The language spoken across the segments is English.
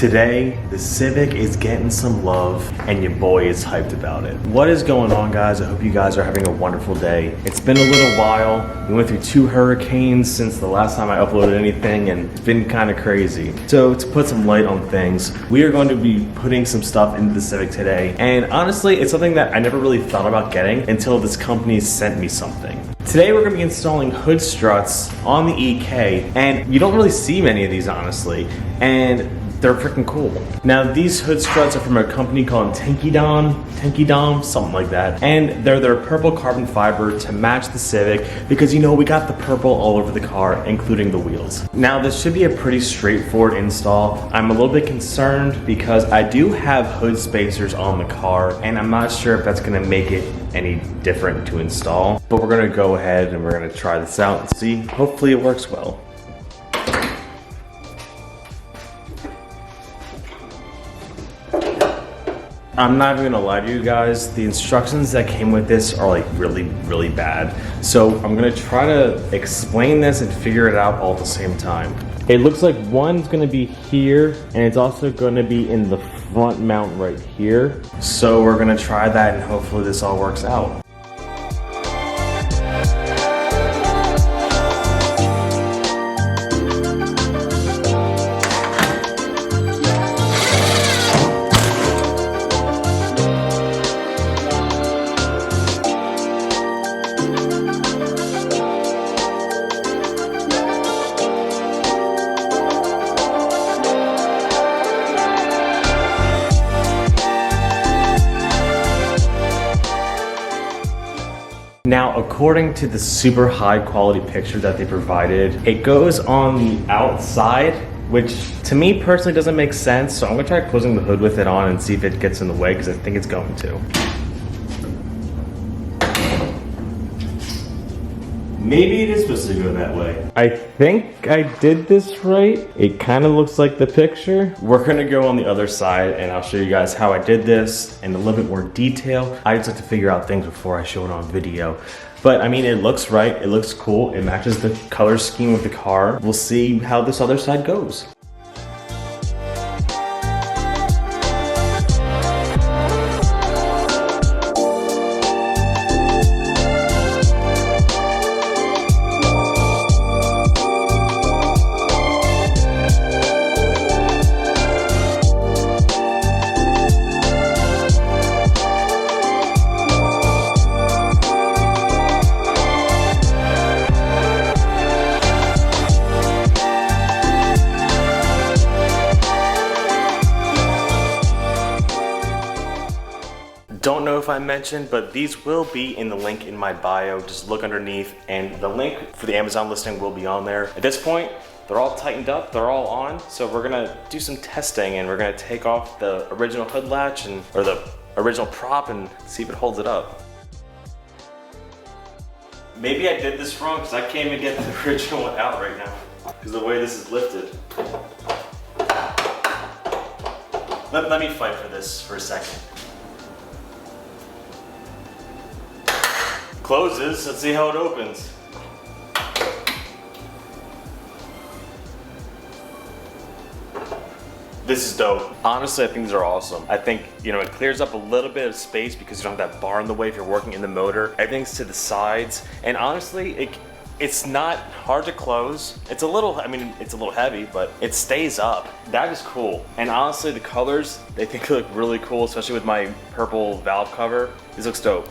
Today, the Civic is getting some love and your boy is hyped about it. What is going on, guys? I hope you guys are having a wonderful day. It's been a little while. We went through 2 hurricanes since the last time I uploaded anything, and it's been kind of crazy. So to put some light on things, we are going to be putting some stuff into the Civic today. And honestly, it's something that I never really thought about getting until this company sent me something. Today we're going to be installing hood struts on the EK, and you don't really see many of these, honestly, and they're freaking cool. Now, these hood struts are from a company called Tanky Dom, something like that, and they're their purple carbon fiber to match the Civic because, you know, we got the purple all over the car, including the wheels. Now, this should be a pretty straightforward install. I'm a little bit concerned because I do have hood spacers on the car, and I'm not sure if that's going to make it any different to install, but we're going to go ahead and we're going to try this out and see. Hopefully it works well. I'm not even gonna lie to you guys, the instructions that came with this are like really bad. So I'm gonna try to explain this and figure it out all at the same time. It looks like one's gonna be here, and it's also gonna be in the front mount right here. So we're gonna try that and hopefully this all works out. Now, according to the super high quality picture that they provided, it goes on the outside, which to me personally doesn't make sense. So I'm gonna try closing the hood with it on and see if it gets in the way, because I think it's going to. Maybe it is supposed to go that way. I think I did this right. It kind of looks like the picture. We're gonna go on the other side and I'll show you guys how I did this in a little bit more detail. I just like to figure out things before I show it on video. But I mean, it looks right, it looks cool. It matches the color scheme of the car. We'll see how this other side goes. Don't know if I mentioned, but these will be in the link in my bio. Just look underneath, and the link for the Amazon listing will be on there. At this point, they're all tightened up, they're all on, so we're gonna do some testing and we're gonna take off the original hood latch or the original prop and see if it holds it up. Maybe I did this wrong because I can't even get the original one out right now because the way this is lifted. Let me fight for this for a second. Closes, let's see how it opens. This is dope. Honestly, I think these are awesome. I think, you know, it clears up a little bit of space because you don't have that bar in the way if you're working in the motor. Everything's to the sides, and honestly, it's not hard to close. It's a little, I mean, it's a little heavy, but it stays up. That is cool. And honestly, the colors, they think look really cool, especially with my purple valve cover. This looks dope.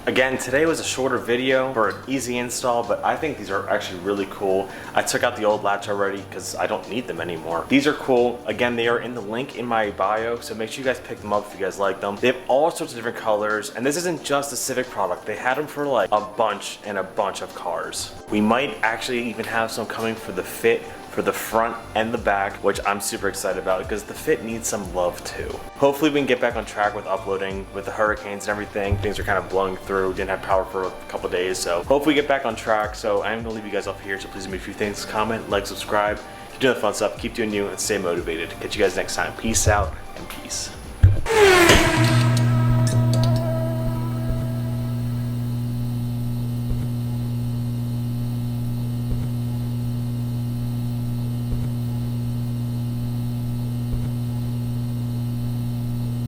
Again, today was a shorter video for an easy install, but I think these are actually really cool. I took out the old latch already because I don't need them anymore. These are cool. Again, they are in the link in my bio, so make sure you guys pick them up if you guys like them. They have all sorts of different colors, and this isn't just a Civic product. They had them for like a bunch of cars. We might actually even have some coming for the Fit, for the front and the back, which I'm super excited about because the Fit needs some love too. Hopefully we can get back on track with uploading with the hurricanes and everything. Things are kind of blowing through, didn't have power for a couple days, so hopefully we get back on track. So I'm gonna leave you guys off here, so please do me a few things: comment, like, subscribe, keep doing the fun stuff, keep doing you, and stay motivated. Catch you guys next time. Peace out and peace.